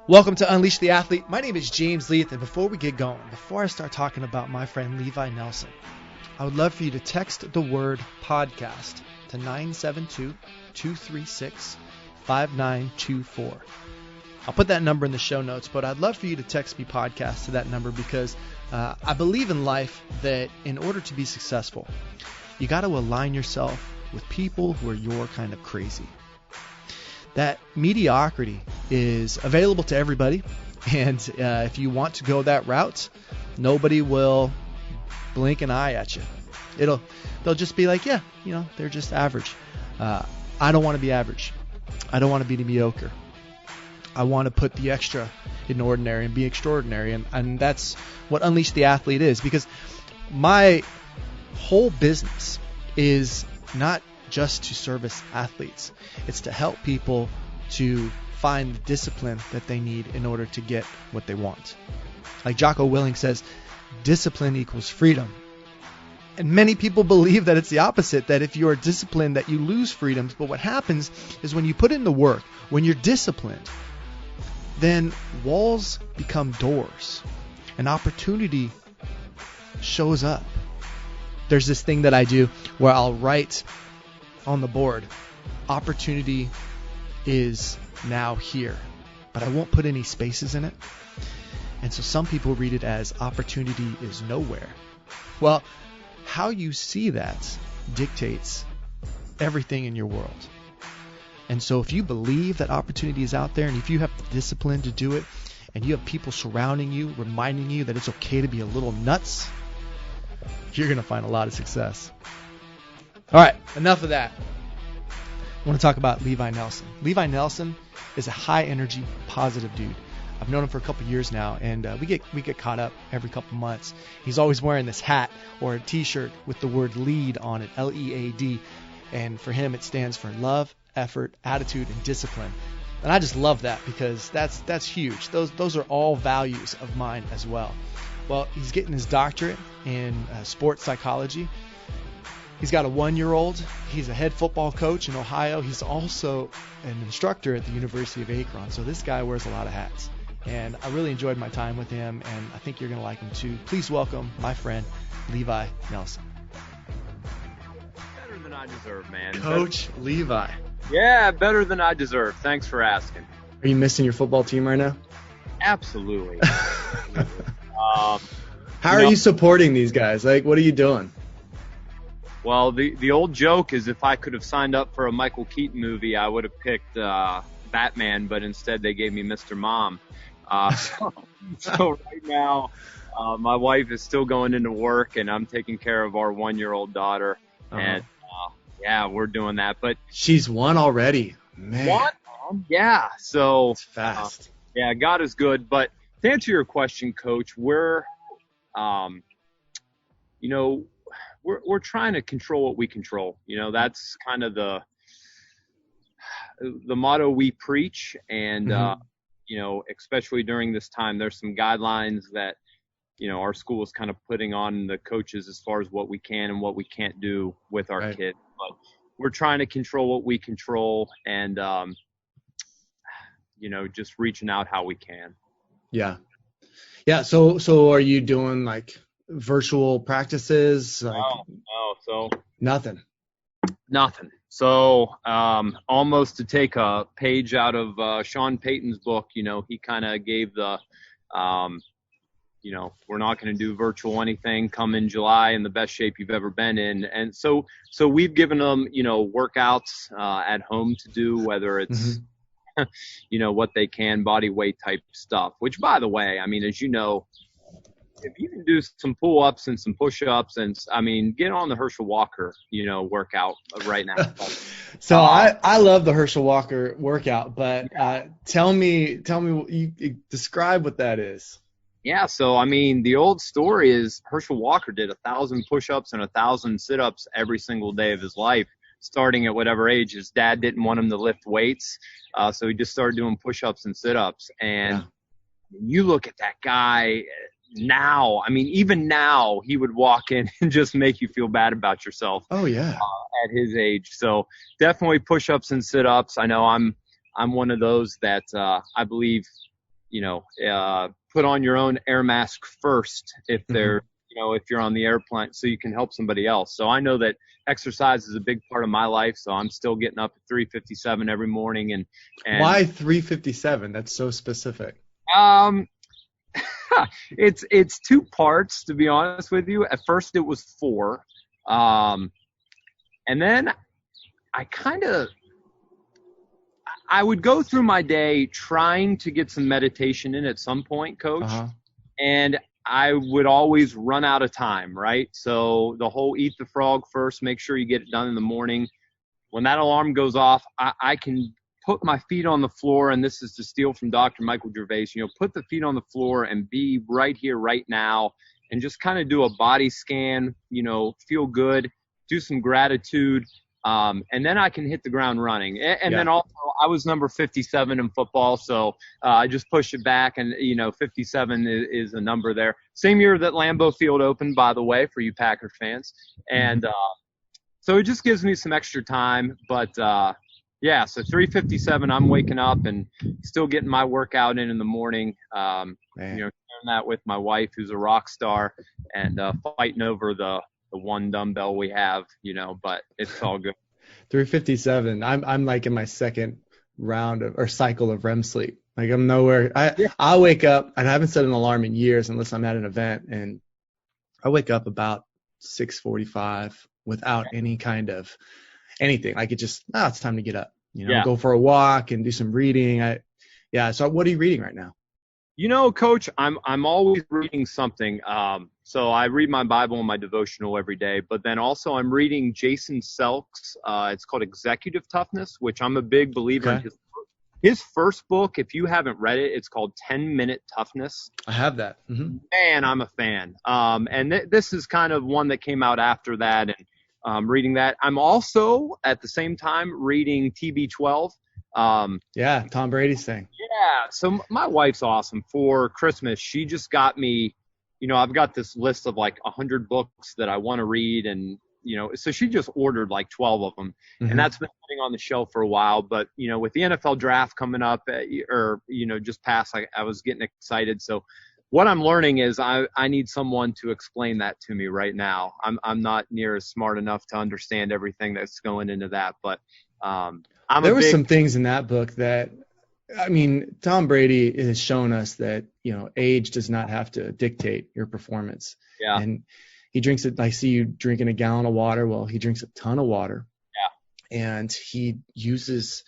Welcome to Unleash the Athlete. My name is James Leith, and before we get going, before I start talking about my friend Levi Nelson, I would love for you to text the word podcast to 972-236-5924. I'll put that number in the show notes, but I'd love for you to text me podcast to that number because I believe in life that in order to be successful, you got to align yourself with people who are your kind of crazy. That mediocrity is available to everybody, and if you want to go that route, nobody will blink an eye at you. They'll just be like, yeah, they're just average. I don't want to be average. I don't want to be mediocre. I want to put the extra in ordinary and be extraordinary, and that's what Unleash the Athlete is, because my whole business is not just to service athletes. It's to help people to find the discipline that they need in order to get what they want. Like Jocko Willing says, discipline equals freedom. And many people believe that it's the opposite, that if you are disciplined that you lose freedoms. But what happens is when you put in the work, when you're disciplined, then walls become doors. An opportunity shows up. There's this thing that I do where I'll write on the board, opportunity is now here, but I won't put any spaces in it. And so some people read it as opportunity is nowhere. Well, how you see that dictates everything in your world. And so if you believe that opportunity is out there, and if you have the discipline to do it, and you have people surrounding you, reminding you that it's okay to be a little nuts, you're going to find a lot of success. All right, enough of that. I want to talk about Levi Nelson. Levi Nelson is a high-energy, positive dude. I've known him for a couple years now, and we get caught up every couple months. He's always wearing this hat or a T-shirt with the word LEAD on it, L-E-A-D, and for him it stands for love, effort, attitude, and discipline. And I just love that because that's huge. Those are all values of mine as well. Well, he's getting his doctorate in sports psychology. He's got a 1-year-old. He's a head football coach in Ohio. He's also an instructor at the University of Akron. So this guy wears a lot of hats. And I really enjoyed my time with him, and I think you're going to like him too. Please welcome my friend, Levi Nelson. Better than I deserve, man. Coach Levi. Yeah, better than I deserve. Thanks for asking. Are you missing your football team right now? Absolutely. How are you supporting these guys? Like, what are you doing? Well, the old joke is if I could have signed up for a Michael Keaton movie, I would have picked Batman, but instead they gave me Mr. Mom. So right now, my wife is still going into work, and I'm taking care of our 1-year-old daughter. Uh-huh. And, yeah, we're doing that. But she's one already. Man. One? Yeah. So it's fast. Yeah, God is good. But to answer your question, Coach, we're trying to control what we control. That's kind of the motto we preach. And, especially during this time, there's some guidelines that, our school is kind of putting on the coaches as far as what we can and what we can't do with our kids. But we're trying to control what we control and, just reaching out how we can. Yeah. Yeah. So are you doing like virtual practices? Like, no. So nothing. So almost to take a page out of Sean Payton's book, he kind of gave the, we're not going to do virtual anything come in July in the best shape you've ever been in. And so we've given them, workouts at home to do, whether it's, what they can, body weight type stuff, which by the way, I mean, as you know, if you can do some pull-ups and some push-ups and, get on the Herschel Walker, workout right now. So I love the Herschel Walker workout, but tell me, you describe what that is. Yeah. So, the old story is Herschel Walker did 1,000 push-ups and 1,000 sit-ups every single day of his life, starting at whatever age. His dad didn't want him to lift weights. So he just started doing push-ups and sit-ups. And you look at that guy, now, I mean, even now, he would walk in and just make you feel bad about yourself. Oh yeah. At his age. So definitely push-ups and sit-ups. I know I'm one of those that I believe, put on your own air mask first if they're, if you're on the airplane, so you can help somebody else. So I know that exercise is a big part of my life. So I'm still getting up at 3:57 every morning. And why 3:57? That's so specific. It's two parts, to be honest with you. At first it was 4. And then I would go through my day trying to get some meditation in at some point, Coach. And I would always run out of time, right? So the whole eat the frog first, make sure you get it done in the morning. When that alarm goes off, I can put my feet on the floor, and this is to steal from Dr. Michael Gervais, put the feet on the floor and be right here, right now, and just kind of do a body scan, feel good, do some gratitude, and then I can hit the ground running. And then also, I was number 57 in football, so I just pushed it back, and 57 is a number there. Same year that Lambeau Field opened, by the way, for you Packer fans, and so it just gives me some extra time. But so 3:57, I'm waking up and still getting my workout in the morning. Sharing that with my wife, who's a rock star, and fighting over the one dumbbell we have, but it's all good. 3:57. I'm like in my second round or cycle of REM sleep. Like I'm nowhere. I'll wake up, and I haven't set an alarm in years unless I'm at an event, and I wake up about 6:45 without any kind of anything. Like it just, it's time to get up, go for a walk and do some reading. So what are you reading right now? Coach, I'm always reading something. So I read my Bible and my devotional every day, but then also I'm reading Jason Selk's, it's called Executive Toughness, which I'm a big believer in. His first book, if you haven't read it, it's called 10-Minute Toughness. I have that. Man, I'm a fan. And this is kind of one that came out after that, and reading that. I'm also at the same time reading TB12. Tom Brady's thing. Yeah. So my wife's awesome. For Christmas, she just got me, I've got this list of like 100 books that I want to read. And, so she just ordered like 12 of them. And that's been sitting on the shelf for a while. But, with the NFL draft coming up just past, I was getting excited. So what I'm learning is I need someone to explain that to me right now. I'm not near as smart enough to understand everything that's going into that. But, there were some things in that book that, Tom Brady has shown us that, age does not have to dictate your performance. Yeah. And he drinks it. I see you drinking a gallon of water. Well, he drinks a ton of water. Yeah. And he uses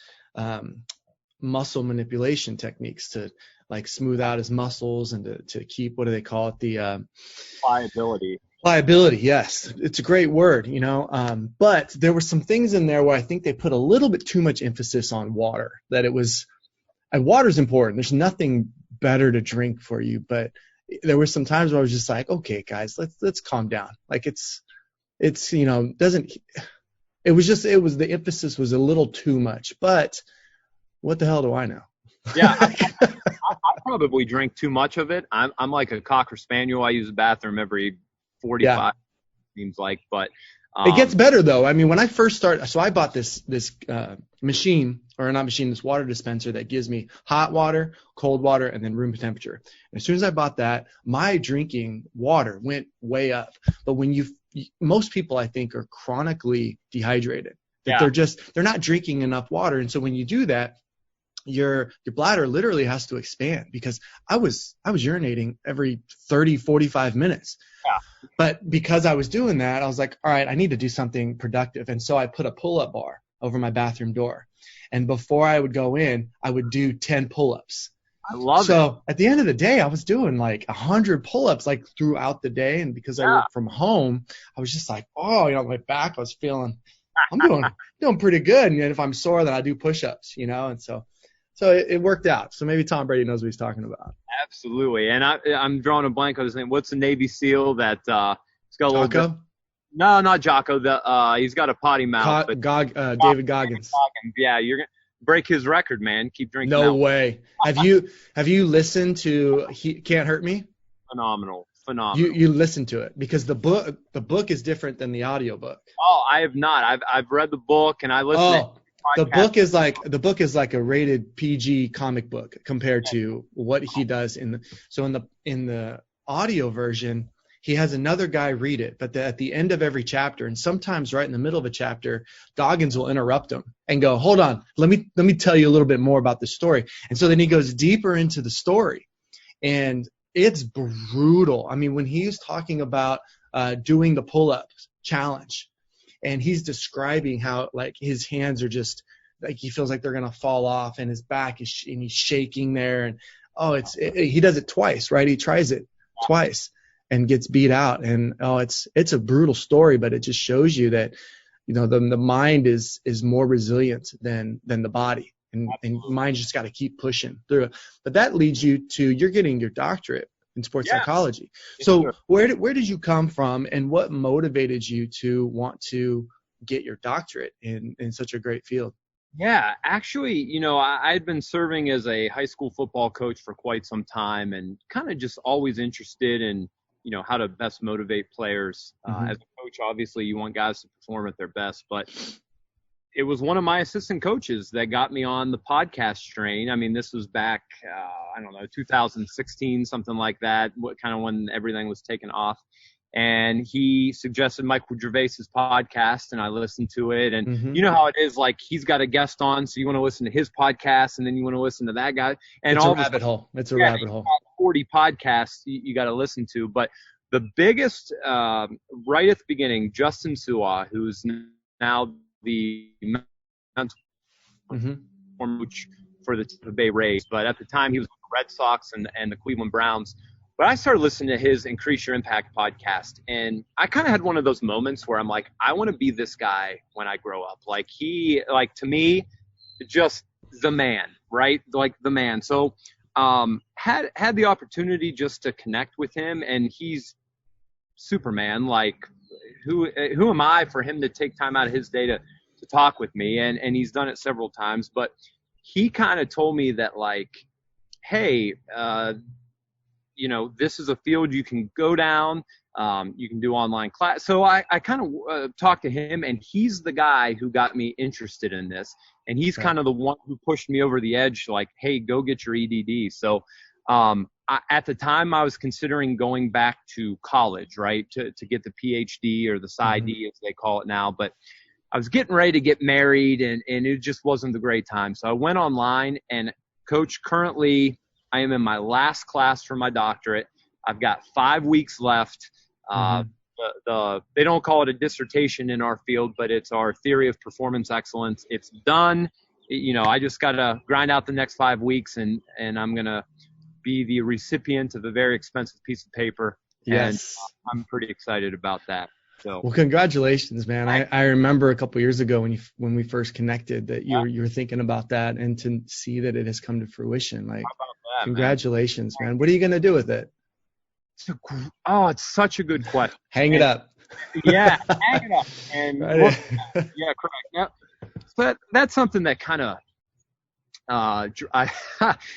muscle manipulation techniques to like smooth out his muscles and to keep, what do they call it? The Pliability, yes. It's a great word, but there were some things in there where I think they put a little bit too much emphasis on water, and water's important. There's nothing better to drink for you, but there were some times where I was just like, okay, guys, let's calm down. Like the emphasis was a little too much, but what the hell do I know? Yeah. I probably drink too much of it. I'm like a Cocker Spaniel. I use the bathroom every 45 seems like, but it gets better though. When I first started, so I bought this this water dispenser that gives me hot water, cold water, and then room temperature. And as soon as I bought that, my drinking water went way up. But when most people I think are chronically dehydrated, that they're not drinking enough water. And so when you do that, your bladder literally has to expand, because I was urinating every 30, 45 minutes. Yeah. But because I was doing that, I was like, all right, I need to do something productive. And so I put a pull-up bar over my bathroom door. And before I would go in, I would do 10 pull-ups. I love it. So at the end of the day, I was doing like 100 pull-ups like throughout the day. And because I worked from home, I was just like, my back, I was feeling, I'm doing pretty good. And if I'm sore, then I do push-ups, and so it worked out. So maybe Tom Brady knows what he's talking about. Absolutely. And I'm drawing a blank on his name. What's the Navy SEAL that he's got a little bit? No, not Jocko. He's got a potty mouth. David Goggins. Yeah, you're gonna break his record, man. Keep drinking. No way. Have you listened to Can't Hurt Me? Phenomenal. You listen to it because the book is different than the audio book. Oh, I have not. I've read the book and I listened to the book is like a rated PG comic book compared to what he does in the audio version. He has another guy read it, but at the end of every chapter, and sometimes right in the middle of a chapter, Goggins will interrupt him and go, "Hold on, let me tell you a little bit more about the story." And so then he goes deeper into the story, and it's brutal. I mean, when he's talking about doing the pull-up challenge, and he's describing how like his hands are just like he feels like they're gonna fall off, and his back is and he's shaking there, and he does it twice, right? He tries it twice and gets beat out, and it's a brutal story, but it just shows you that the mind is more resilient than the body, and mind just got to keep pushing through it. But that leads you to you're getting your doctorate in sports psychology. So where did you come from, and what motivated you to want to get your doctorate in such a great field? Yeah, actually, I had been serving as a high school football coach for quite some time, and kind of just always interested in how to best motivate players. As a coach, obviously you want guys to perform at their best, but it was one of my assistant coaches that got me on the podcast train. I mean, this was back, 2016, something like that, when everything was taken off. And he suggested Michael Gervais's podcast, and I listened to it. And you know how it is, like he's got a guest on, so you want to listen to his podcast, and then you want to listen to that guy. And it's a rabbit hole. It's a rabbit hole. 40 podcasts you got to listen to. But the biggest, right at the beginning, Justin Su'a, who's now the mental coach for the Tampa Bay Rays, but at the time he was with the Red Sox and the Cleveland Browns. But I started listening to his Increase Your Impact podcast, and I kind of had one of those moments where I'm like, I want to be this guy when I grow up. Like to me, just the man, right? Like the man. So had the opportunity just to connect with him, and he's Superman. Like who am I for him to take time out of his day to talk with me? And he's done it several times, but he kind of told me that like, hey, this is a field you can go down. You can do online class. So I kind of talked to him, and he's the guy who got me interested in this. And he's kind of the one who pushed me over the edge, like, hey, go get your EDD. So at the time I was considering going back to college, right, to get the PhD or the PsyD as they call it now. But I was getting ready to get married, and it just wasn't the great time. So I went online, and Coach, currently I am in my last class for my doctorate. I've got 5 weeks left. They don't call it a dissertation in our field, but it's our theory of performance excellence. It's done. I just got to grind out the next 5 weeks, and I'm going to be the recipient of a very expensive piece of paper. Yes. And I'm pretty excited about that. So. Well, congratulations, man. I remember a couple of years ago when we first connected that you were thinking about that, and to see that it has come to fruition. Like, how about that, congratulations, man. What are you going to do with it? It's such a good question. Hang it up. Yeah, hang it up. And yeah, correct. Yep. So that's something that kind of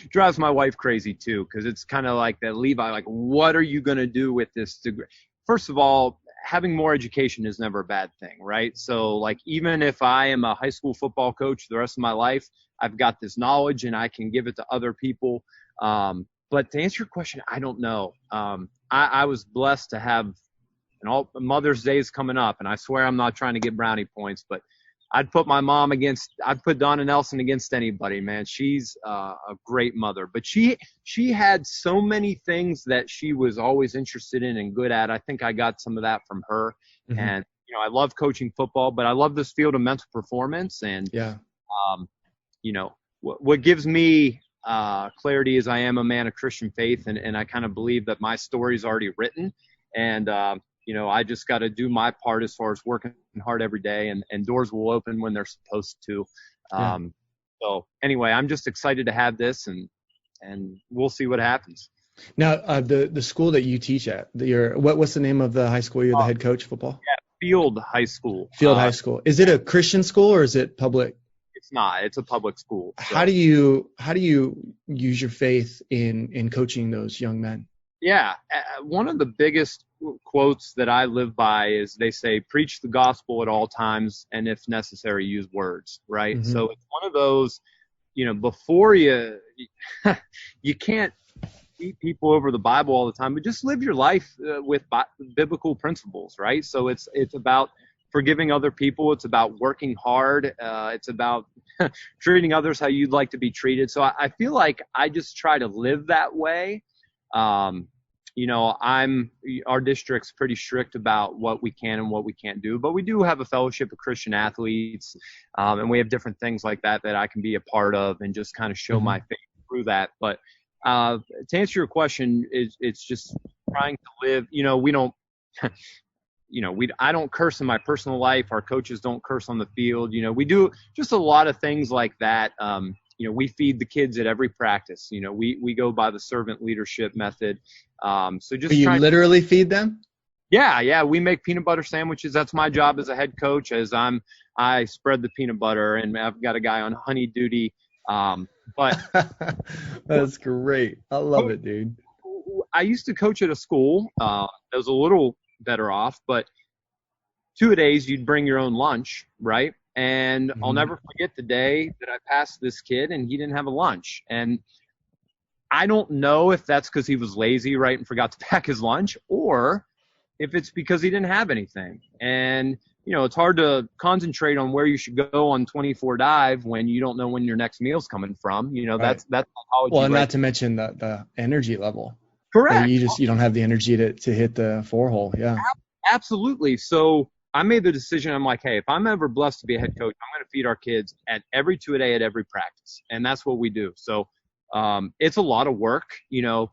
drives my wife crazy too, because it's kind of like that, Levi, like, what are you going to do with this degree? First of all, having more education is never a bad thing, right? So like, even if I am a high school football coach the rest of my life, I've got this knowledge and I can give it to other people. But to answer your question, I don't know. I was blessed to have Mother's Day is coming up, and I swear I'm not trying to get brownie points, but I'd put Donna Nelson against anybody, man. She's a great mother, but she had so many things that she was always interested in and good at. I think I got some of that from her. And I love coaching football, but I love this field of mental performance. And what gives me clarity is I am a man of Christian faith, and I kind of believe that my story's already written, and I just got to do my part as far as working hard every day, and doors will open when they're supposed to. So anyway, I'm just excited to have this, and we'll see what happens. Now, the school that you teach at, what's the name of the high school you're the head coach football? Yeah, Field High School. Field High School. Is it a Christian school or is it public? It's not. It's a public school. So. How do you use your faith in coaching those young men? Yeah. One of the biggest quotes that I live by is they say, preach the gospel at all times, and if necessary, use words, right? Mm-hmm. So it's one of those, before you can't beat people over the Bible all the time, but just live your life with biblical principles, right? So it's about forgiving other people. It's about working hard. It's about treating others how you'd like to be treated. So I feel like I just try to live that way. Our district's pretty strict about what we can and what we can't do, but we do have a fellowship of Christian athletes, and we have different things like that I can be a part of and just kind of show my faith through that. But to answer your question, it's just trying to live. We don't, I don't curse in my personal life. Our coaches don't curse on the field. We do just a lot of things like that. We feed the kids at every practice. We go by the servant leadership method. So just you literally feed them? Yeah. We make peanut butter sandwiches. That's my job as a head coach. I spread the peanut butter, and I've got a guy on honey duty. But that's great. I love it, dude. I used to coach at a school that was a little better off, but 2-a-days you'd bring your own lunch, right? And I'll never forget the day that I passed this kid and he didn't have a lunch. And I don't know if that's because he was lazy, right, and forgot to pack his lunch, or if it's because he didn't have anything. And, it's hard to concentrate on where you should go on 24 dive when you don't know when your next meal's coming from. Right. That's psychology. Well, and not to mention the energy level. Correct. You don't have the energy to hit the 4-hole. Yeah. Absolutely. So I made the decision. I'm like, hey, if I'm ever blessed to be a head coach, I'm going to feed our kids at every 2-a-day at every practice. And that's what we do. So it's a lot of work.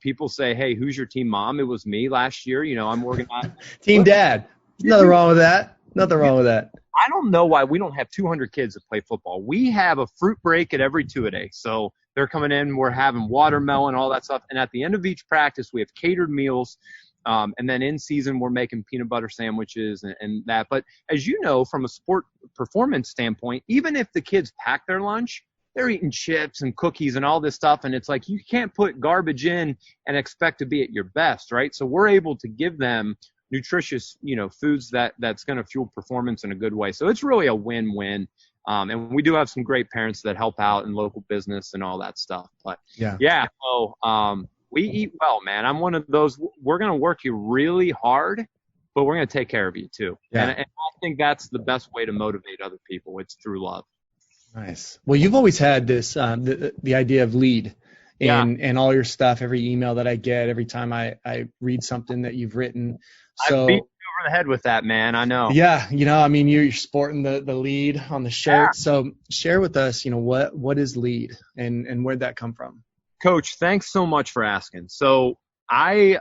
People say, hey, who's your team mom? It was me last year. I'm organizing. Team dad. Nothing wrong with that. Nothing wrong with that. I don't know why we don't have 200 kids that play football. We have a fruit break at every 2-a-day. So they're coming in, we're having watermelon, all that stuff. And at the end of each practice, we have catered meals. And then in season, we're making peanut butter sandwiches and that. But as you know, from a sport performance standpoint, even if the kids pack their lunch, they're eating chips and cookies and all this stuff. And it's like, you can't put garbage in and expect to be at your best, right? So we're able to give them nutritious, foods that's going to fuel performance in a good way. So it's really a win-win. And we do have some great parents that help out in local business and all that stuff. But so we eat well, man. I'm one of those, we're going to work you really hard, but we're going to take care of you too. Yeah. And I think that's the best way to motivate other people. It's through love. Nice. Well, you've always had this, the idea of lead in all your stuff, every email that I get, every time I read something that you've written. So, I beat you over the head with that, man. I know. Yeah. You're sporting the lead on the shirt. Yeah. So share with us, what is lead and where'd that come from? Coach, thanks so much for asking. So I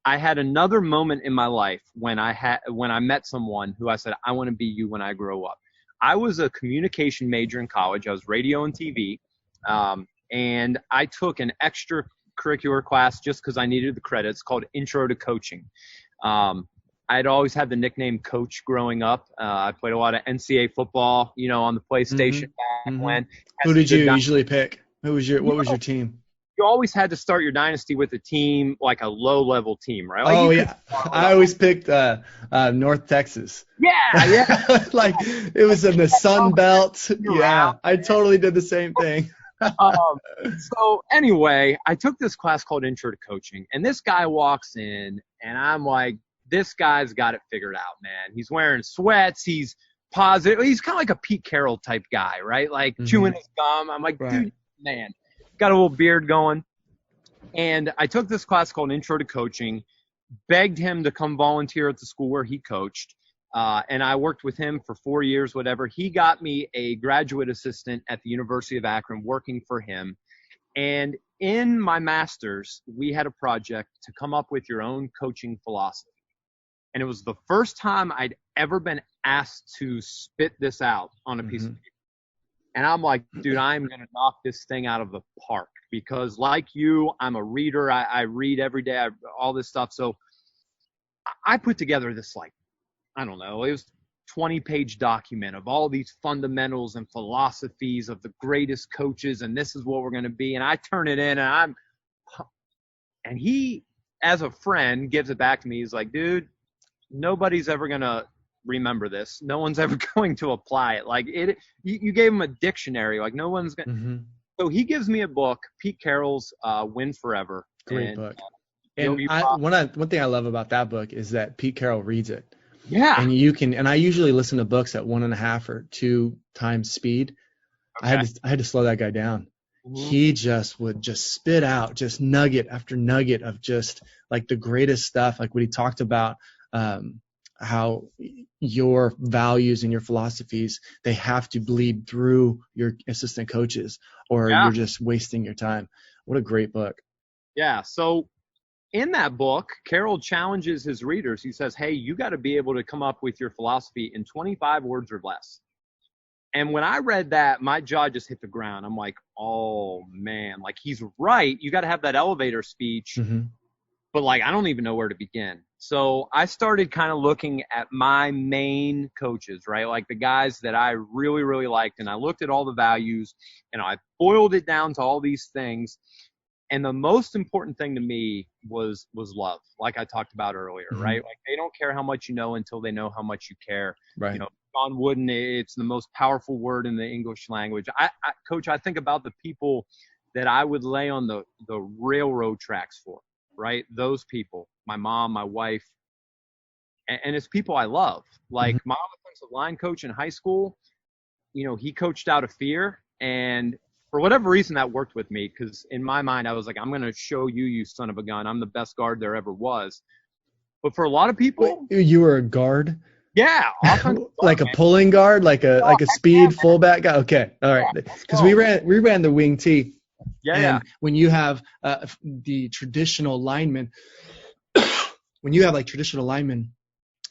had another moment in my life when I met someone who I said, I want to be you when I grow up. I was a communication major in college. I was radio and TV. And I took an extracurricular class just because I needed the credits called Intro to Coaching. I'd always had the nickname Coach growing up. I played a lot of NCAA football, on the PlayStation back when. Who did you usually pick? What was your team? You always had to start your dynasty with a team, like a low-level team, right? Like I always picked North Texas. Yeah. Like it was in the Sun Belt. Yeah, I totally did the same thing. So anyway, I took this class called Intro to Coaching, and this guy walks in, and I'm like, this guy's got it figured out, man. He's wearing sweats. He's positive. He's kind of like a Pete Carroll type guy, right? Like chewing his gum. I'm like, dude, man. Got a little beard going. And I took this class called Intro to Coaching, begged him to come volunteer at the school where he coached. And I worked with him for 4 years, whatever. He got me a graduate assistant at the University of Akron working for him. And in my master's, we had a project to come up with your own coaching philosophy. And it was the first time I'd ever been asked to spit this out on a piece of paper. And I'm like, dude, I'm going to knock this thing out of the park because like you, I'm a reader. I read every day, all this stuff. So I put together this, like, I don't know, it was 20-page document of all these fundamentals and philosophies of the greatest coaches. And this is what we're going to be. And I turn it in and he as a friend, gives it back to me. He's like, dude, nobody's ever going to remember this. No one's ever going to apply it. Like you gave him a dictionary. Like no one's going to. So he gives me a book, Pete Carroll's Win Forever. Great book. And one thing I love about that book is that Pete Carroll reads it. Yeah. And I usually listen to books at 1.5 or 2 times speed. Okay. I had to slow that guy down. He just would just spit out just nugget after nugget of just like the greatest stuff. Like what he talked about, how your values and your philosophies, they have to bleed through your assistant coaches or you're just wasting your time. What a great book. Yeah. So in that book, Carroll challenges his readers. He says, hey, you got to be able to come up with your philosophy in 25 words or less. And when I read that, my jaw just hit the ground. I'm like, oh, man, like he's right. You got to have that elevator speech. But like, I don't even know where to begin. So I started kind of looking at my main coaches, right? Like the guys that I really, really liked. And I looked at all the values and I boiled it down to all these things. And the most important thing to me was love, like I talked about earlier, right? Like they don't care how much you know until they know how much you care. Right. You know, John Wooden, it's the most powerful word in the English language. Coach, I think about the people that I would lay on the railroad tracks for, right? Those people, my mom, my wife, and it's people I love. Like my offensive line coach in high school, you know, he coached out of fear, and for whatever reason that worked with me, because in my mind I was like, I'm going to show you, you son of a gun. I'm the best guard there ever was. But for a lot of people, you were a guard. Yeah, like a pulling guard, like a speed fullback guy. Okay, all right. Because we ran the wing T. Yeah. When you have the traditional linemen, when you have like traditional linemen,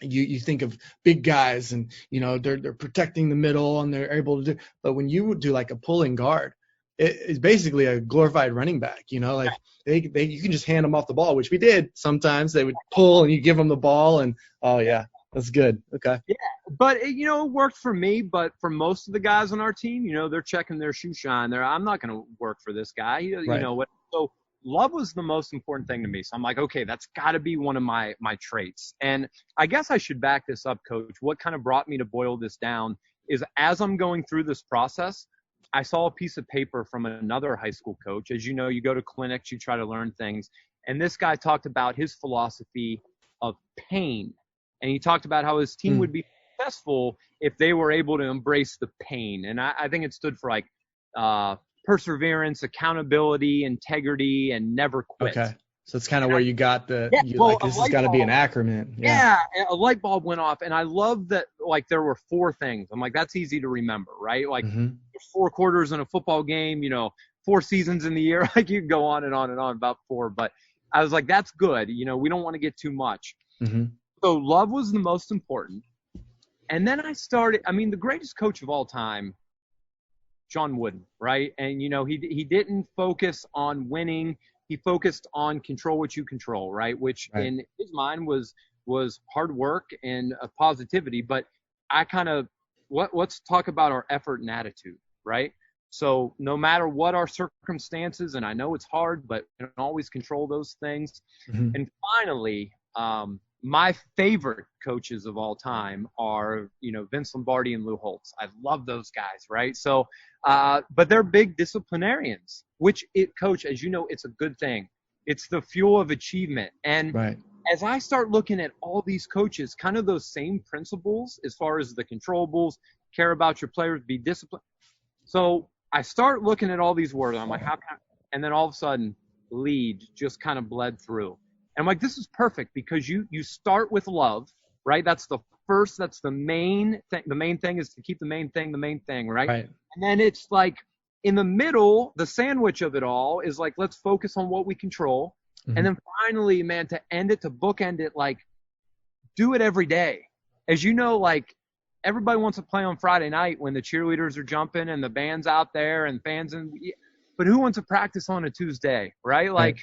you think of big guys and you know they're protecting the middle and they're able to do. But when you do like a pulling guard, it's basically a glorified running back. You know, like you can just hand them off the ball, which we did sometimes. They would pull and you give them the ball and oh yeah. That's good. Okay. Yeah, but it worked for me. But for most of the guys on our team, you know, they're checking their shoe shine. I'm not going to work for this guy. You know what? So love was the most important thing to me. So I'm like, okay, that's got to be one of my traits. And I guess I should back this up, Coach. What kind of brought me to boil this down is as I'm going through this process, I saw a piece of paper from another high school coach. As you know, you go to clinics, you try to learn things, and this guy talked about his philosophy of pain. And he talked about how his team would be successful if they were able to embrace the pain. And I think it stood for like perseverance, accountability, integrity, and never quit. Okay. So it's kind of where you got this has got to be an acronym. Yeah, a light bulb went off. And I love that, like, there were 4 things. I'm like, that's easy to remember, right? Like, there's 4 quarters in a football game, 4 seasons in the year. Like, you can go on and on and on about 4. But I was like, that's good. We don't want to get too much. So love was the most important. And then I started, the greatest coach of all time, John Wooden, right? And, he didn't focus on winning. He focused on control what you control, right? Which in his mind was hard work and positivity. But I kind of, let's talk about our effort and attitude, right? So no matter what our circumstances, and I know it's hard, but we can always control those things. And finally, my favorite coaches of all time are, Vince Lombardi and Lou Holtz. I love those guys, right? So, but they're big disciplinarians, which Coach, as you know, it's a good thing. It's the fuel of achievement. And as I start looking at all these coaches, kind of those same principles as far as the controllables, care about your players, be disciplined. So I start looking at all these words. I'm like, how can I? And then all of a sudden, lead just kind of bled through. And I'm like, this is perfect because you start with love, right? That's the main thing. The main thing is to keep the main thing, right? And then it's like in the middle, the sandwich of it all is like, let's focus on what we control. And then finally, man, to bookend it, like do it every day. As you know, like everybody wants to play on Friday night when the cheerleaders are jumping and the band's out there and fans, but who wants to practice on a Tuesday, right? Like,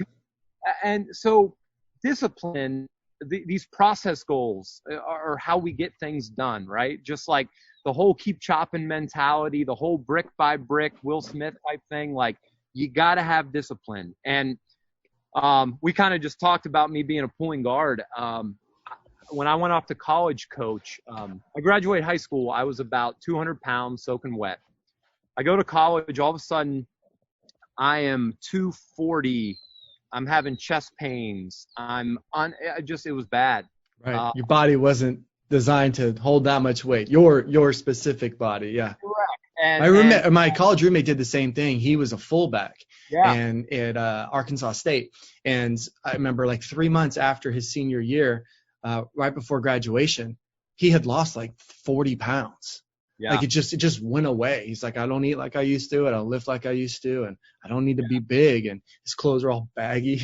and so discipline, these process goals are how we get things done, right? Just like the whole keep chopping mentality, the whole brick by brick Will Smith type thing, like you got to have discipline. And we kind of just talked about me being a pulling guard. When I went off to college, coach, I graduated high school. I was about 200 pounds soaking wet. I go to college. All of a sudden, I am 240. I'm having chest pains. It was bad. Right. Your body wasn't designed to hold that much weight. Your specific body. Yeah. Correct. My college roommate did the same thing. He was a fullback and at Arkansas State. And I remember like 3 months after his senior year, right before graduation, he had lost like 40 pounds. Yeah. Like it just went away. He's like, I don't eat like I used to. I don't lift like I used to. And I don't need to be big. And his clothes are all baggy.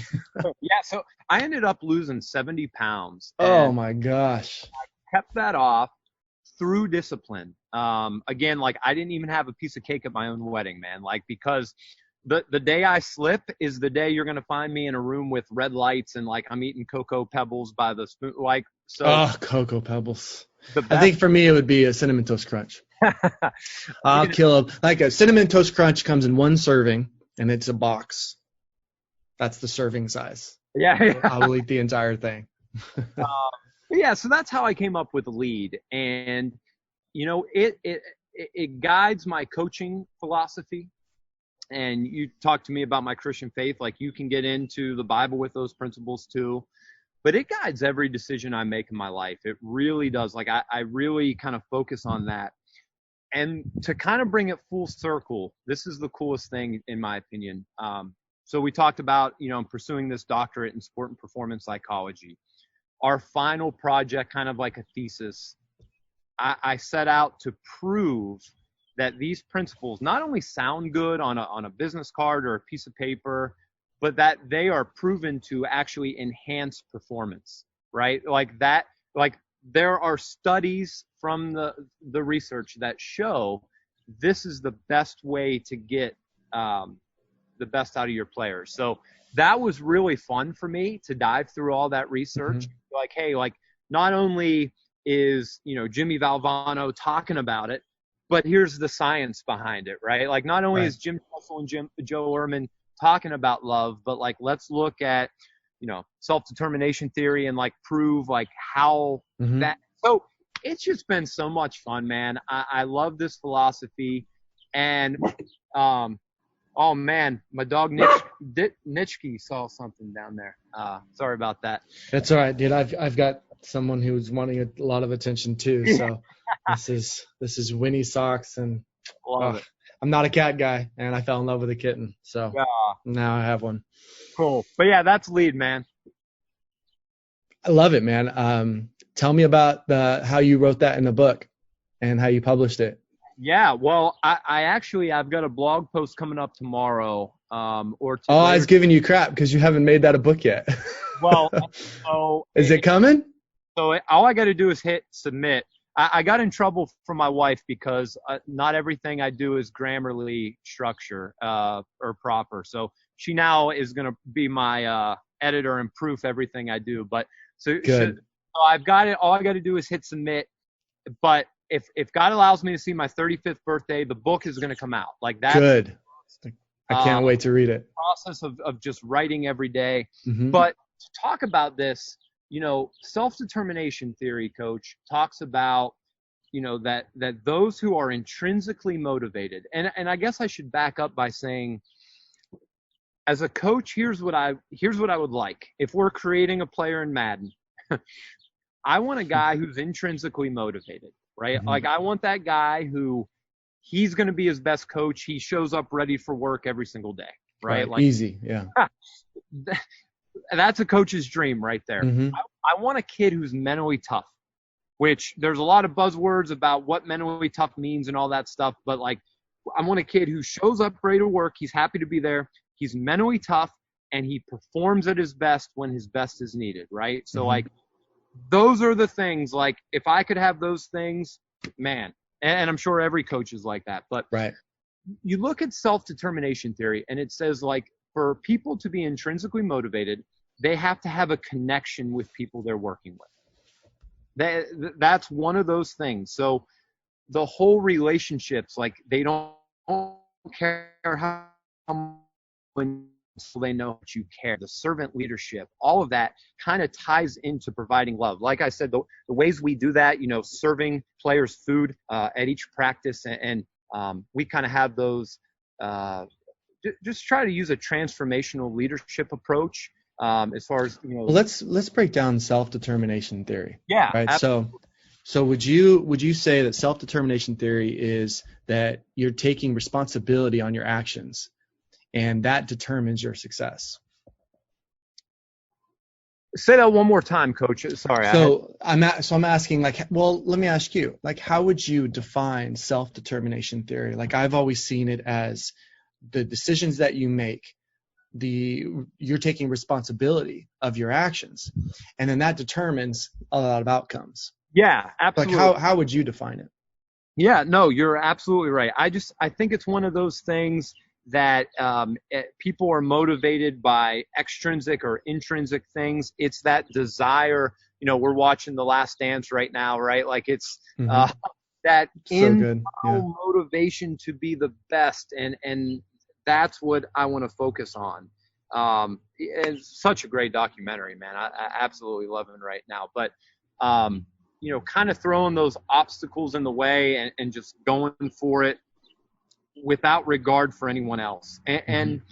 Yeah. So I ended up losing 70 pounds. Oh my gosh. I kept that off through discipline. Again, like I didn't even have a piece of cake at my own wedding, man. Like, because the day I slip is the day you're going to find me in a room with red lights and like I'm eating Cocoa Pebbles by the spoon. Like, so. Oh, Cocoa Pebbles. I think for me it would be a Cinnamon Toast Crunch. I'll kill it. Like a Cinnamon Toast Crunch comes in one serving and it's a box. That's the serving size. Yeah. I will eat the entire thing. Yeah. So that's how I came up with the lead. And, you know, it guides my coaching philosophy. And you talk to me about my Christian faith, like you can get into the Bible with those principles too. But it guides every decision I make in my life. It really does. Like I really kind of focus on that. And to kind of bring it full circle, this is the coolest thing in my opinion. So we talked about, you know, pursuing this doctorate in sport and performance psychology. Our final project, kind of like a thesis, I set out to prove that these principles not only sound good on a business card or a piece of paper, but that they are proven to actually enhance performance, right? Like that, like there are studies from the research that show this is the best way to get the best out of your players. So that was really fun for me to dive through all that research. Mm-hmm. Like, hey, like not only is, you know, Jimmy Valvano talking about it, but here's the science behind it, right? Like not only is Jim Russell and Joe Ehrman talking about love, but like let's look at, you know, self-determination theory and like prove like how that. So it's just been so much fun, man. I love this philosophy. And oh man, my dog Nitschke saw something down there. Sorry about that. That's all right, dude. I've got someone who's wanting a lot of attention too. So this is Winnie Socks, and I'm not a cat guy, and I fell in love with a kitten. So now I have one. Cool. But yeah, that's lead, man. I love it, man. Tell me about how you wrote that in the book and how you published it. Yeah, well, I've got a blog post coming up tomorrow. I was giving you crap because you haven't made that a book yet. Well, so is it coming? So all I got to do is hit submit. I got in trouble from my wife because not everything I do is grammarly structure or proper. So she now is going to be my editor and proof everything I do. But so I've got it. All I got to do is hit submit. But if God allows me to see my 35th birthday, the book is going to come out. Like that. Good. I can't wait to read it. Process of just writing every day. Mm-hmm. But to talk about this, you know, self-determination theory, coach, talks about, you know, that those who are intrinsically motivated, and I guess I should back up by saying, as a coach, here's what I would like. If we're creating a player in Madden, I want a guy who's intrinsically motivated, right? Mm-hmm. Like I want that guy who he's going to be his best coach. He shows up ready for work every single day, right? Like, easy, yeah. That's a coach's dream right there. Mm-hmm. I want a kid who's mentally tough, which there's a lot of buzzwords about what mentally tough means and all that stuff. But like, I want a kid who shows up ready to work. He's happy to be there. He's mentally tough and he performs at his best when his best is needed. Right. So mm-hmm. like, those are the things, like if I could have those things, man, and I'm sure every coach is like that, but you look at self-determination theory and it says like for people to be intrinsically motivated, they have to have a connection with people they're working with. That's one of those things. So the whole relationships, like they don't care how when so they know that you care. The servant leadership, all of that kind of ties into providing love. Like I said, the ways we do that, serving players food at each practice, and we kind of have those. Just try to use a transformational leadership approach as far as Well, let's break down self-determination theory. Yeah. Right. Absolutely. So would you say that self-determination theory is that you're taking responsibility on your actions, and that determines your success? Say that one more time, Coach. Sorry. I'm asking, let me ask you, how would you define self-determination theory? I've always seen it as the decisions that you make, you're taking responsibility of your actions, and then that determines a lot of outcomes. Yeah, absolutely. How would you define it? Yeah, no, you're absolutely right. I think it's one of those things that people are motivated by extrinsic or intrinsic things. It's that desire. We're watching The Last Dance right now, right? It's that internal motivation to be the best, and that's what I want to focus on. It's such a great documentary, man. I absolutely love it right now. But kind of throwing those obstacles in the way and just going for it without regard for anyone else. And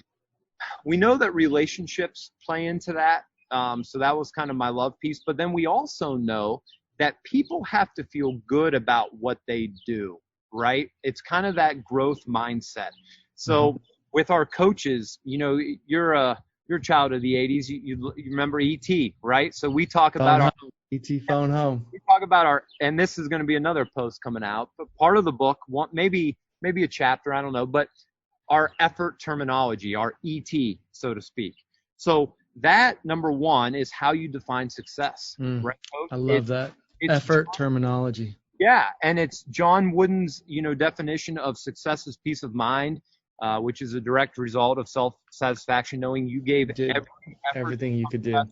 we know that relationships play into that. So that was kind of my love piece. But then we also know that people have to feel good about what they do, right? It's kind of that growth mindset. So with our coaches, you're a child of the 80s. You remember E.T., right? So we talk about E.T. Phone Home. We talk about and this is going to be another post coming out, but part of the book, maybe a chapter, I don't know, but our effort terminology, our ET, so to speak. So that, number one, is how you define success, right, Coach? I love that. Effort terminology. Yeah, and it's John Wooden's, definition of success is peace of mind, which is a direct result of self-satisfaction, knowing you gave everything you could do.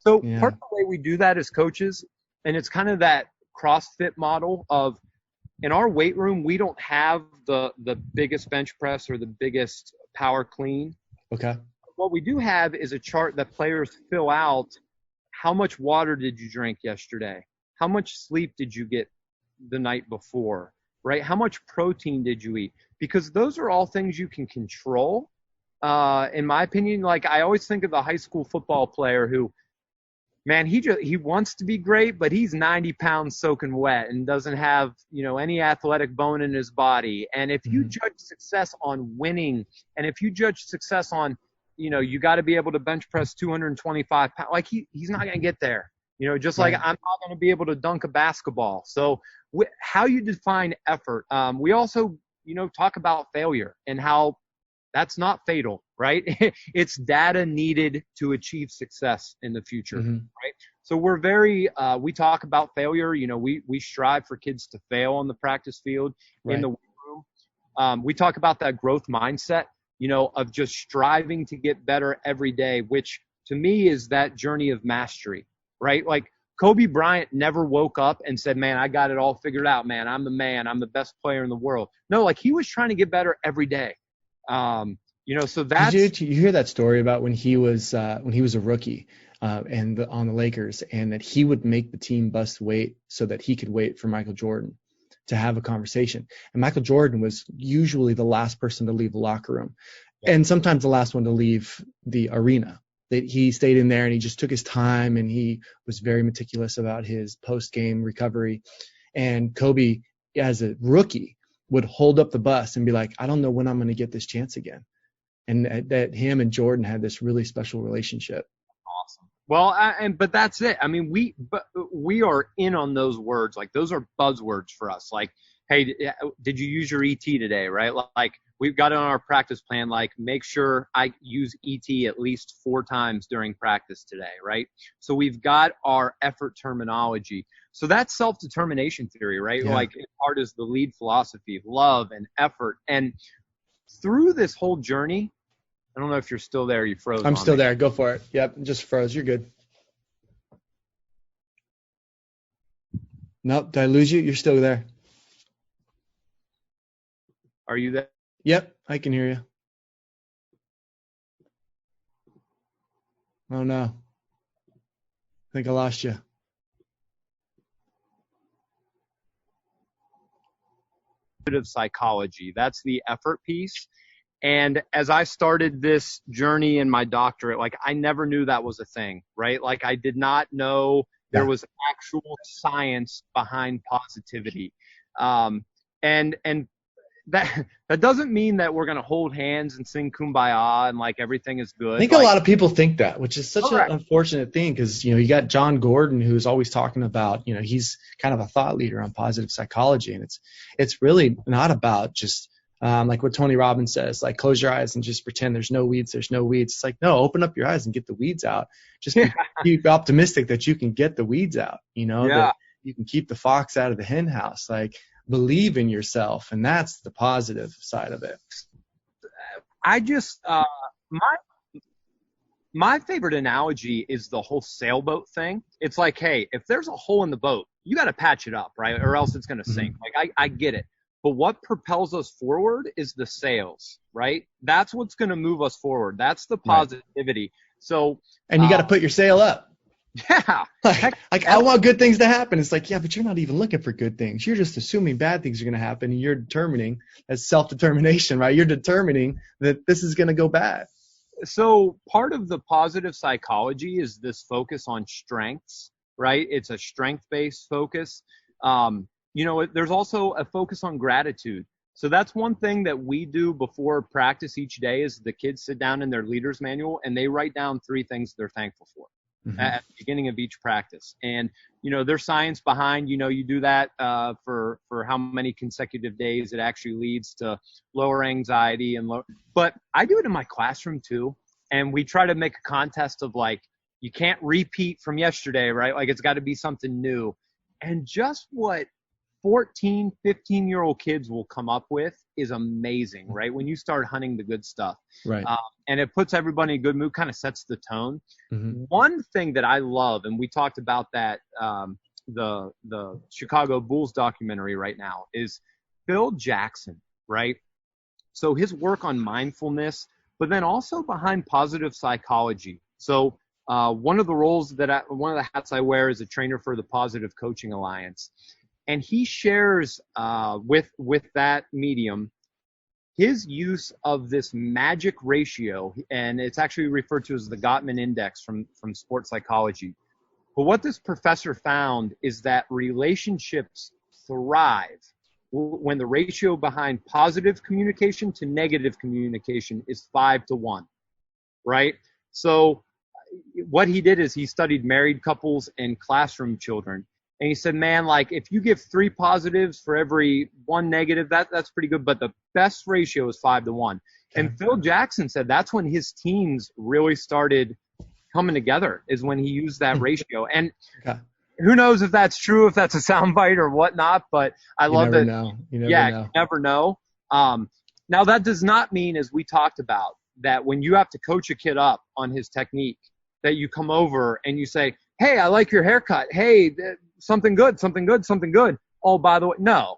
So part of the way we do that as coaches, and it's kind of that CrossFit model of, in our weight room, we don't have the biggest bench press or the biggest power clean. Okay. What we do have is a chart that players fill out. How much water did you drink yesterday? How much sleep did you get the night before, right? How much protein did you eat? Because those are all things you can control. In my opinion, I always think of the high school football player who, man, he wants to be great, but he's 90 pounds soaking wet and doesn't have, any athletic bone in his body. And if you judge success on winning, and if you judge success on, you got to be able to bench press 225 pounds, he's not going to get there. Just like I'm not going to be able to dunk a basketball. So how you define effort. We also, talk about failure and how that's not fatal, right? It's data needed to achieve success in the future, right? So we're we talk about failure. We strive for kids to fail on the practice field, in the room. We talk about that growth mindset, of just striving to get better every day, which to me is that journey of mastery, right? Kobe Bryant never woke up and said, man, I got it all figured out, man. I'm the best player in the world. No, he was trying to get better every day. So that's. Did you hear that story about when he was a rookie on the Lakers, and that he would make the team bust wait so that he could wait for Michael Jordan to have a conversation. And Michael Jordan was usually the last person to leave the locker room, and sometimes the last one to leave the arena. That he stayed in there and he just took his time, and he was very meticulous about his post-game recovery. And Kobe, as a rookie, would hold up the bus and be like, I don't know when I'm going to get this chance again. And that him and Jordan had this really special relationship. Awesome. Well, but that's it. I mean, we are in on those words. Those are buzzwords for us. Hey, did you use your ET today? Right? We've got it on our practice plan. Make sure I use ET at least 4 times during practice today. Right? So we've got our effort terminology. So that's self-determination theory, right? Yeah. Art is the lead philosophy, love and effort. And through this whole journey, I don't know if you're still there. You froze. I'm still there. Go for it. Yep, just froze. You're good. Nope. Did I lose you? You're still there. Are you there? Yep, I can hear you. Oh no. I think I lost you. Psychology. That's the effort piece. And as I started this journey in my doctorate, like I never knew that was a thing, right? Like I did not know there was actual science behind positivity. And that doesn't mean that we're going to hold hands and sing Kumbaya and like everything is good. I think like, a lot of people think that, which is such an unfortunate thing because, you got John Gordon, who's always talking about, he's kind of a thought leader on positive psychology. And it's really not about just like what Tony Robbins says, like close your eyes and just pretend there's no weeds. There's no weeds. It's like, no, open up your eyes and get the weeds out. Just be optimistic that you can get the weeds out, that you can keep the fox out of the hen house. Like, believe in yourself, and that's the positive side of it. I just my favorite analogy is the whole sailboat thing. It's like, hey, if there's a hole in the boat, you got to patch it up, right? Or else it's going to sink. Like I get it. But what propels us forward is the sails, right? That's what's going to move us forward. That's the positivity. Right. So, and you got to put your sail up. Yeah. Like I want good things to happen. It's like, yeah, but you're not even looking for good things. You're just assuming bad things are going to happen, and you're determining, as self-determination, right? You're determining that this is going to go bad. So part of the positive psychology is this focus on strengths, right? It's a strength-based focus. There's also a focus on gratitude. So that's one thing that we do before practice each day is the kids sit down in their leader's manual and they write down 3 things they're thankful for. At the beginning of each practice. And, there's science behind, you do that for how many consecutive days it actually leads to lower anxiety but I do it in my classroom too. And we try to make a contest of like, you can't repeat from yesterday, right? Like it's got to be something new. And just what 14, 15-year-old kids will come up with is amazing, right? When you start hunting the good stuff. Right. And it puts everybody in a good mood, kind of sets the tone. One thing that I love, and we talked about that, the Chicago Bulls documentary right now, is Phil Jackson, right? So his work on mindfulness, but then also behind positive psychology. So one of the hats I wear is a trainer for the Positive Coaching Alliance. And he shares with that medium his use of this magic ratio, and it's actually referred to as the Gottman Index from sports psychology. But what this professor found is that relationships thrive when the ratio behind positive communication to negative communication is 5-1, right? So what he did is he studied married couples and classroom children. And he said, man, like if you give 3 positives for every 1 negative, that's pretty good. But the best ratio is 5-1. Okay. And Phil Jackson said that's when his teams really started coming together, is when he used that ratio. And who knows if that's true, if that's a soundbite or whatnot. But I love that. You never know. Now that does not mean, as we talked about, that when you have to coach a kid up on his technique, that you come over and you say, hey, I like your haircut. Hey, something good. Oh, by the way, no.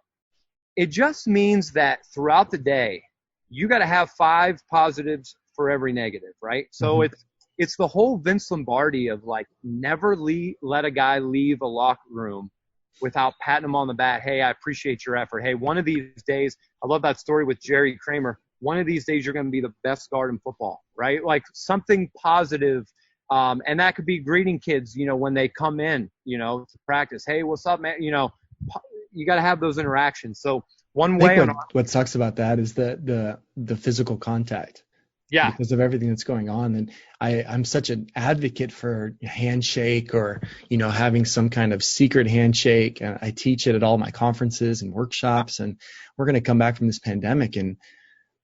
It just means that throughout the day, you got to have 5 positives for every negative, right? So it's the whole Vince Lombardi of like never let a guy leave a locker room without patting him on the back. Hey, I appreciate your effort. Hey, one of these days, I love that story with Jerry Kramer. One of these days, you're going to be the best guard in football, right? Like something positive. And that could be greeting kids, when they come in, to practice. Hey, what's up, man? You got to have those interactions. So one way. What sucks about that is the physical contact. Yeah. Because of everything that's going on. And I'm such an advocate for handshake or, having some kind of secret handshake. And I teach it at all my conferences and workshops. And we're going to come back from this pandemic, and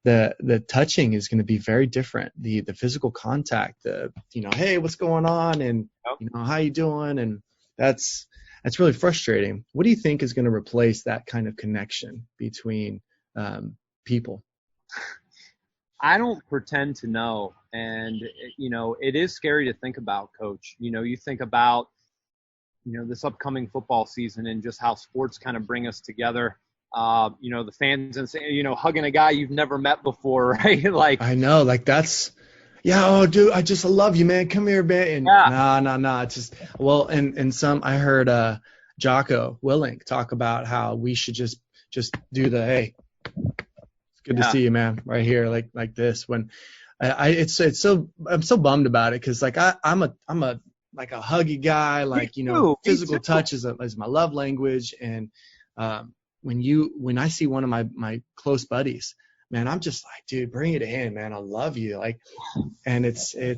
the touching is going to be very different. The physical contact, hey, what's going on? And, how you doing? And that's really frustrating. What do you think is going to replace that kind of connection between people? I don't pretend to know. And, it is scary to think about, Coach. You think about, this upcoming football season and just how sports kind of bring us together. The fans and hugging a guy you've never met before, right? Like, I know, like that's, yeah, oh, dude, I love you, man. Come here, man. And Yeah. no. It's just, well, and some, I heard Jocko Willink talk about how we should just do the, hey, it's good to see you, man, right here, like this. When it's so, I'm so bummed about it, because like I'm a like a huggy guy, like, you know, physical touch is my love language. And when I see one of my close buddies, man, I'm just like, dude, bring it in, man. I love you. Like, and it's a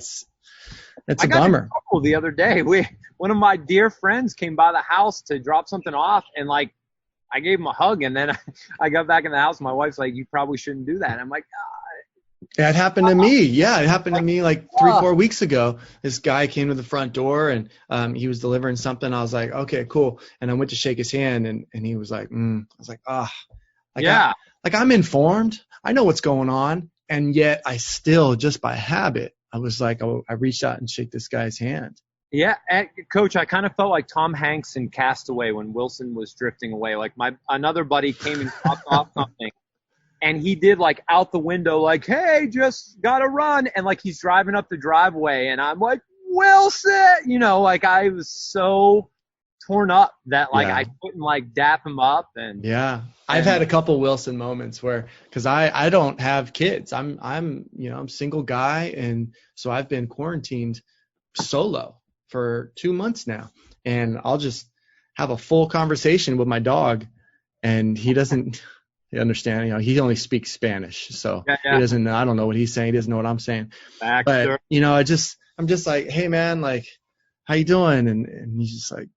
bummer. I got in trouble the other day. One of my dear friends came by the house to drop something off, and like, I gave him a hug, and then I got back in the house. And my wife's like, you probably shouldn't do that. And I'm like, It happened to me. Yeah, it happened to me like 3-4 weeks ago. This guy came to the front door, and he was delivering something. I was like, okay, cool. And I went to shake his hand, and he was like, I was like, I'm informed. I know what's going on. And yet I still, just by habit, I was like, I reached out and shake this guy's hand. Yeah, and Coach, I kind of felt like Tom Hanks in Castaway when Wilson was drifting away. Like another buddy came and dropped off something, and he did like out the window, like, hey, just gotta run. And like he's driving up the driveway, and I'm like, Wilson, you know, like I was so torn up that like I couldn't like dap him up. And I've had a couple Wilson moments where, because I don't have kids. I'm I'm single guy, and so I've been quarantined solo for 2 months now, and I'll just have a full conversation with my dog, and he doesn't understand. You know, he only speaks Spanish, so he doesn't know. I don't know what he's saying. He doesn't know what I'm saying. But you know, I'm just like, hey man, like, how you doing? And he's just like,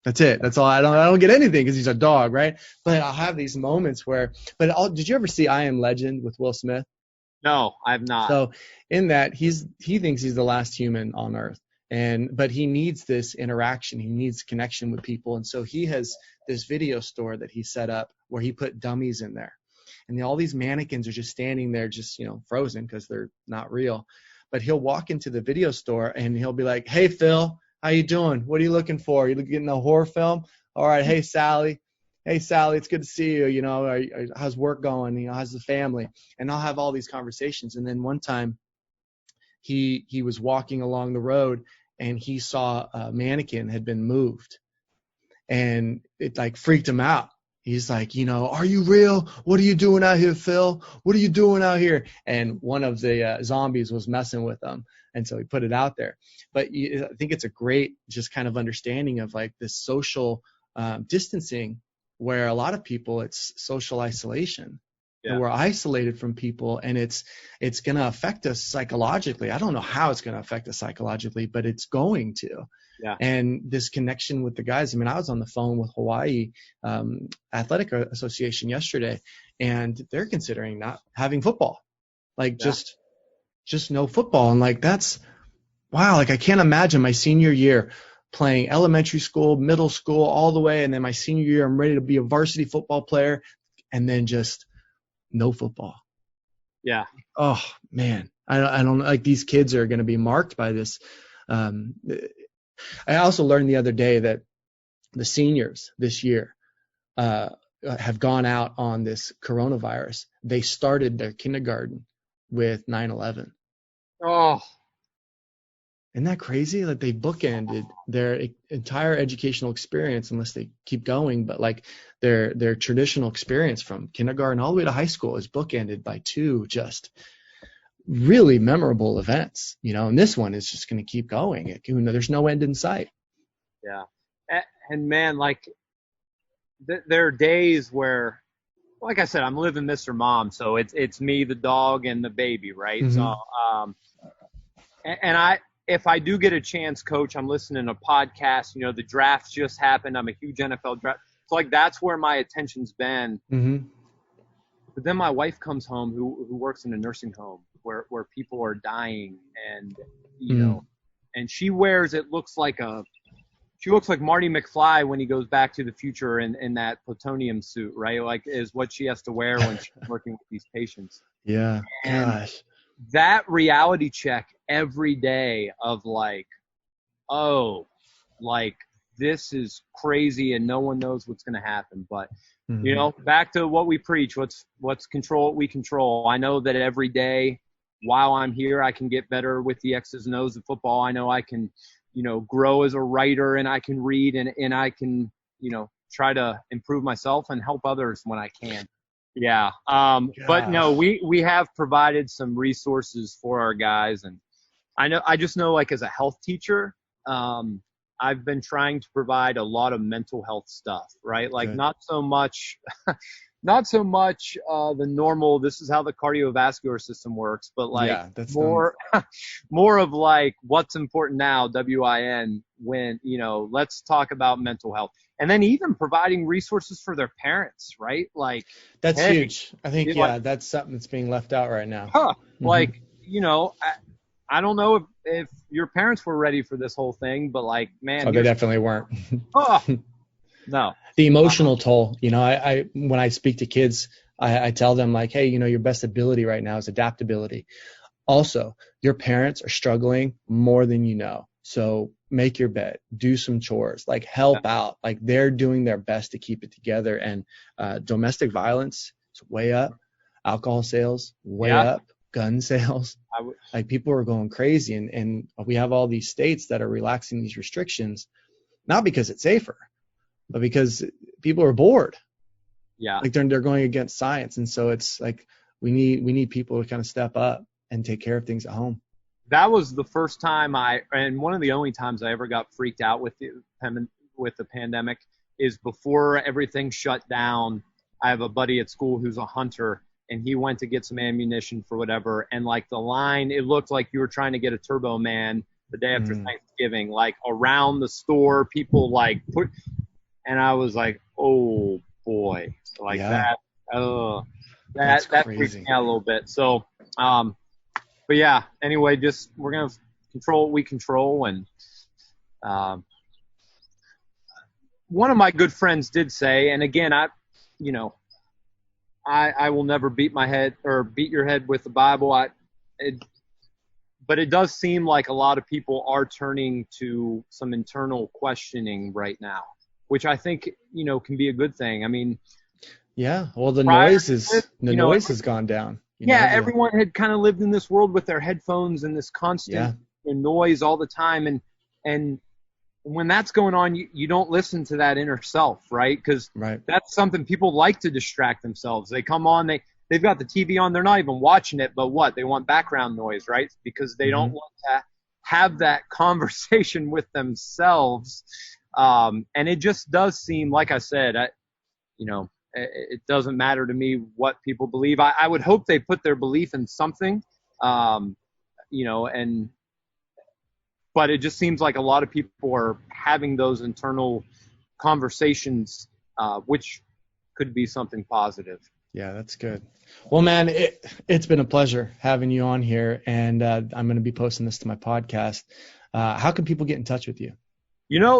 that's it. That's all. I don't get anything because he's a dog, right? But I'll have these moments where. Did you ever see I Am Legend with Will Smith? No, I've not. So in that, he thinks he's the last human on Earth. But he needs this interaction. He needs connection with people. And so he has this video store that he set up where he put dummies in there. And all these mannequins are just standing there, just, frozen because they're not real. But he'll walk into the video store and he'll be like, hey, Phil, how you doing? What are you looking for? You getting a horror film? All right. Hey, Sally. Hey, Sally, it's good to see you. You know, how's work going? How's the family? And I'll have all these conversations. And then one time he was walking along the road, and he saw a mannequin had been moved, and it like freaked him out. He's like, are you real? What are you doing out here, Phil? What are you doing out here? And one of the zombies was messing with him. And so he put it out there. But I think it's a great just kind of understanding of like this social distancing, where a lot of people, it's social isolation. Yeah. We're isolated from people, and it's going to affect us psychologically. I don't know how it's going to affect us psychologically, but it's going to. Yeah. And this connection with the guys. I mean, I was on the phone with Hawaii Athletic Association yesterday, and they're considering not having football, like just no football. And like, that's wow. Like, I can't imagine my senior year playing elementary school, middle school, all the way, and then my senior year, I'm ready to be a varsity football player, and then just no football. Yeah. Oh man, I don't like, these kids are going to be marked by this. I also learned the other day that the seniors this year have gone out on this coronavirus. They started their kindergarten with 9/11. Oh. Isn't that crazy? Like, they bookended their entire educational experience, unless they keep going. But like their traditional experience from kindergarten all the way to high school is bookended by two just really memorable events, and this one is just going to keep going. There's no end in sight. Yeah. And man, like there are days where, like I said, I'm living Mr. Mom. So it's me, the dog, and the baby. Right. Mm-hmm. So, if I do get a chance, Coach, I'm listening to podcasts. The draft just happened. I'm a huge NFL draft. So, like, that's where my attention's been. Mm-hmm. But then my wife comes home, who works in a nursing home where people are dying, and and she wears, looks like Marty McFly when he goes back to the future in that plutonium suit, right? Like, is what she has to wear when she's working with these patients. Yeah. And gosh. That reality check every day of like, oh, like, this is crazy and no one knows what's going to happen. But, back to what we preach, let's control what we control. I know that every day while I'm here, I can get better with the X's and O's of football. I know I can, grow as a writer, and I can read, and I can, try to improve myself and help others when I can. Yeah. But no, we have provided some resources for our guys, and I just know, like, as a health teacher, I've been trying to provide a lot of mental health stuff, right? Like, not so much the normal, this is how the cardiovascular system works, but like more of like what's important now, WIN, when, let's talk about mental health. And then even providing resources for their parents, right? Like, that's huge. I think, that's something that's being left out right now. Like, I don't know if your parents were ready for this whole thing, but like, man. They definitely weren't. No. The emotional toll, I when I speak to kids, I tell them, like, hey, your best ability right now is adaptability. Also, your parents are struggling more than you know. So make your bed, do some chores, like help out. Like, they're doing their best to keep it together. And domestic violence is way up. Alcohol sales, way up. Gun sales. Like, people are going crazy. And we have all these states that are relaxing these restrictions, not because it's safer, but because people are bored. Yeah. Like, they're going against science. And so it's like, we need people to kind of step up and take care of things at home. That was the first time and one of the only times I ever got freaked out with the pandemic is before everything shut down. I have a buddy at school who's a hunter, and he went to get some ammunition for whatever. And like, the line, it looked like you were trying to get a Turbo Man the day after Thanksgiving, like around the store, people like and I was like, oh boy, like that freaked me out a little bit. So, but yeah, anyway, just, we're going to control what we control. And, one of my good friends did say, and again, I will never beat your head with the Bible. But it does seem like a lot of people are turning to some internal questioning right now, which I think, can be a good thing. I mean, well, the noise has gone down. Everyone had kind of lived in this world with their headphones and this constant noise all the time. And when that's going on, you don't listen to that inner self, right? Because that's something people like to distract themselves. They come on, they've got the TV on, they're not even watching it, but they want background noise, right? Because they don't want to have that conversation with themselves. And it just does seem, like I said, it doesn't matter to me what people believe. I would hope they put their belief in something, but it just seems like a lot of people are having those internal conversations, which could be something positive. Yeah, that's good. Well, man, it's been a pleasure having you on here, and I'm going to be posting this to my podcast. How can people get in touch with you?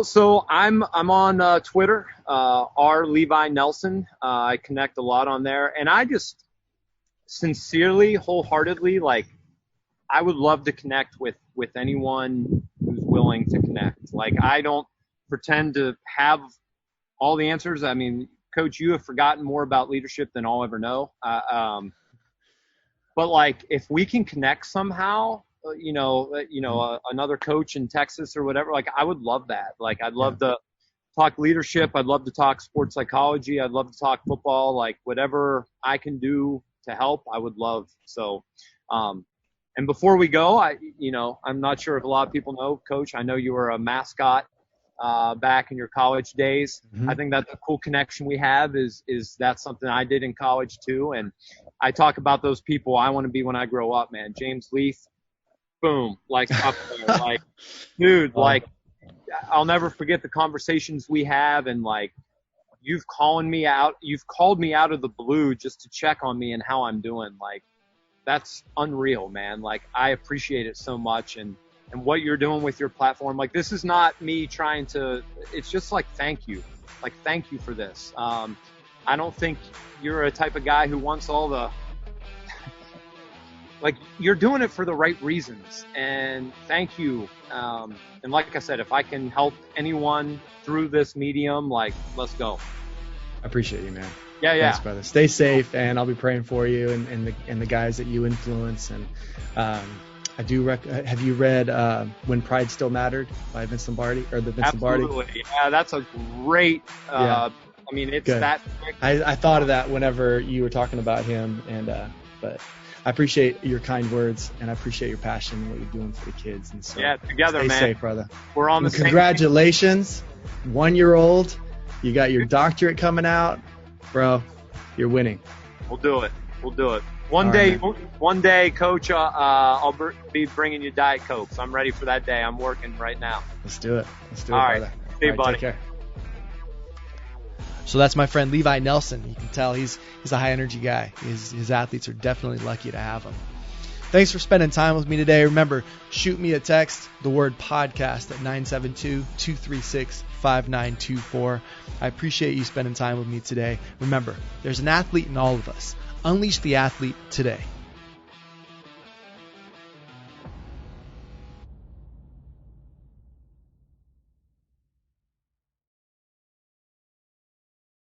So I'm on Twitter, R Levi Nelson. I connect a lot on there, and I just sincerely, wholeheartedly, like, I would love to connect with anyone who's willing to connect. Like, I don't pretend to have all the answers. I mean, Coach, you have forgotten more about leadership than I'll ever know. But like, if we can connect somehow, another coach in Texas or whatever, like, I would love that. Like, I'd love to talk leadership. I'd love to talk sports psychology. I'd love to talk football, like, whatever I can do to help, I would love. So, and before we go, I'm not sure if a lot of people know, Coach, I know you were a mascot back in your college days. I think that's a cool connection we have is that's something I did in college too. And I talk about those people I want to be when I grow up, man. James Leaf, boom, like up there, like, dude, like, I'll never forget the conversations we have. And like, you've called me out of the blue just to check on me and how I'm doing. Like, that's unreal, man. Like, I appreciate it so much. And what you're doing with your platform, like, this is not me trying to, it's just like, thank you. Like, thank you for this. I don't think you're a type of guy who wants all the, like, you're doing it for the right reasons. And thank you. And like I said, if I can help anyone through this medium, like, let's go. I appreciate you, man. Yeah. Thanks, brother. Stay safe, and I'll be praying for you and the guys that you influence. And I do have you read When Pride Still Mattered by Vince Lombardi, or the Vince Lombardi? Absolutely. Yeah, that's a great. I mean, it's Good. that. I thought of that whenever you were talking about him, and but I appreciate your kind words, and I appreciate your passion and what you're doing for the kids. And so, together, stay man. safe, brother. We're on the same. Congratulations, 1-year-old. You got your doctorate coming out, bro. You're winning. We'll do it. One day, Coach, I'll be bringing you Diet Coke. So I'm ready for that day. I'm working right now. Let's do it, All right. brother. See you, buddy. Take care. So that's my friend Levi Nelson. You can tell he's a high energy guy. His athletes are definitely lucky to have him. Thanks for spending time with me today. Remember, shoot me a text, the word podcast, at 972-236-5924. I appreciate you spending time with me today. Remember, there's an athlete in all of us. Unleash the athlete today.